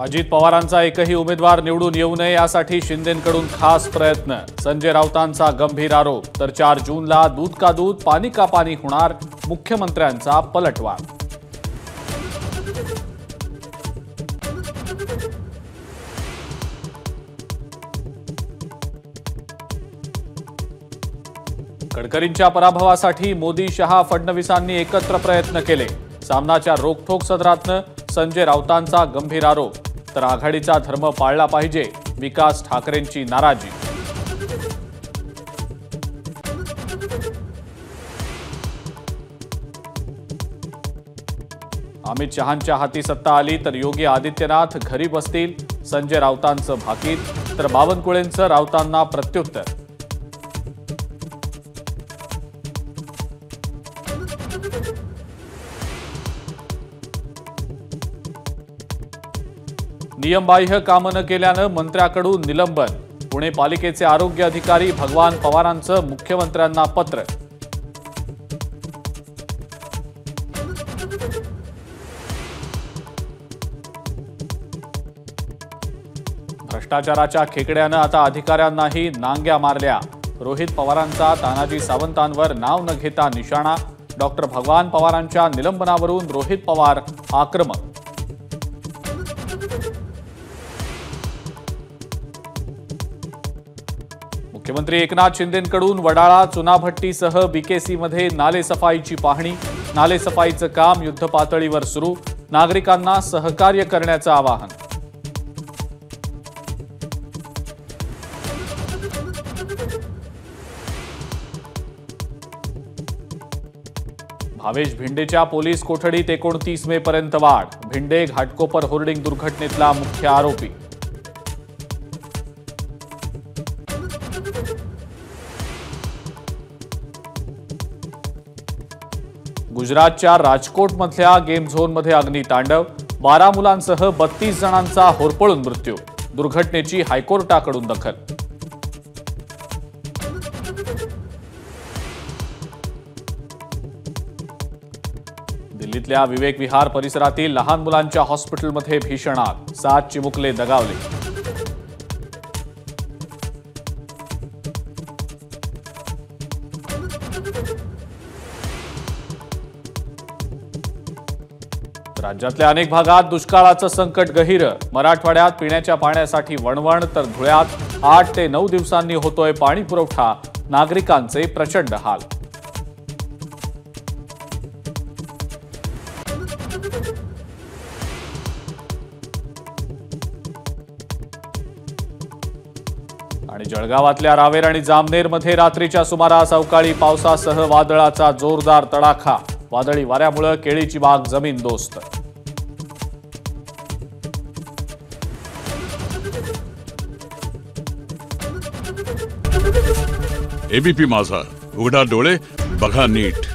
अजित पवारांचा एकही उमेदवार निवडून येऊ नये यासाठी शिंदेंकडून खास प्रयत्न. संजय राऊतांचा गंभीर आरोप. तर 4 जूनला दूध का दूध पानी का पानी होणार, मुख्यमंत्र्यांचा पलटवार. गडकरींच्या पराभवासाठी मोदी, शहा, फडणवीसांनी एकत्र प्रयत्न केले. सामनाच्या रोखठोक सदरातनं संजय राऊतांचा गंभीर आरोप. तर आघाडीचा धर्म पाळला पाहिजे, विकास ठाकरेंची नाराजी. अमित शहांच्या हाती सत्ता आली तर योगी आदित्यनाथ घरी बसतील, संजय राऊतांचं भाकीत. तर बावनकुळेंचं राऊतांना प्रत्युत्तर. नियमबाह्य कामं न केल्यानं मंत्र्याकडून निलंबन. पुणे पालिकेचे आरोग्य अधिकारी भगवान पवारांचं मुख्यमंत्र्यांना पत्र. भ्रष्टाचाराच्या खेकड्यानं आता अधिकाऱ्यांनाही नांग्या मारल्या. रोहित पवारांचा तानाजी सावंतांवर नाव न घेता निशाणा. डॉक्टर भगवान पवारांच्या निलंबनावरून रोहित पवार आक्रमक. मुख्यमंत्री एकनाथ शिंदेंकडून वडाळा, चुनाभट्टीसह बीकेसीमध्ये नालेसफाईची पाहणी. नालेसफाईचं काम युद्धपातळीवर सुरू. नागरिकांना सहकार्य करण्याचं आवाहन. भावेश भिंडेच्या पोलीस कोठडीत 29 मे पर्यंत वाढ. भिंडे घाटकोपर होर्डिंग दुर्घटनेतला मुख्य आरोपी. गुजरातच्या राजकोटमधल्या गेम झोनमध्ये अग्नितांडव. 12 मुलांसह 32 जणांचा होरपळून मृत्यू. दुर्घटनेची हायकोर्टाकडून दखल. दिल्लीतल्या विवेक विहार परिसरातील लहान मुलांच्या हॉस्पिटलमध्ये भीषण आग. 7 चिमुकले दगावले. राज्यातल्या अनेक भागात दुष्काळाचं संकट गहिर. मराठवाड्यात पिण्याच्या पाण्यासाठी वणवण, तर धुळ्यात 8 ते 9 दिवसांनी होतोय पाणी पुरवठा. नागरिकांचे प्रचंड हाल. आणि जळगावातल्या रावेर आणि जामनेरमध्ये रात्रीच्या सुमारास अवकाळी पावसासह वादळाचा जोरदार तडाखा. वादळी वाऱ्यामुळे केळीची बाग जमीनदोस्त. एबीपी माझा, उघडा डोळे बघा नीट.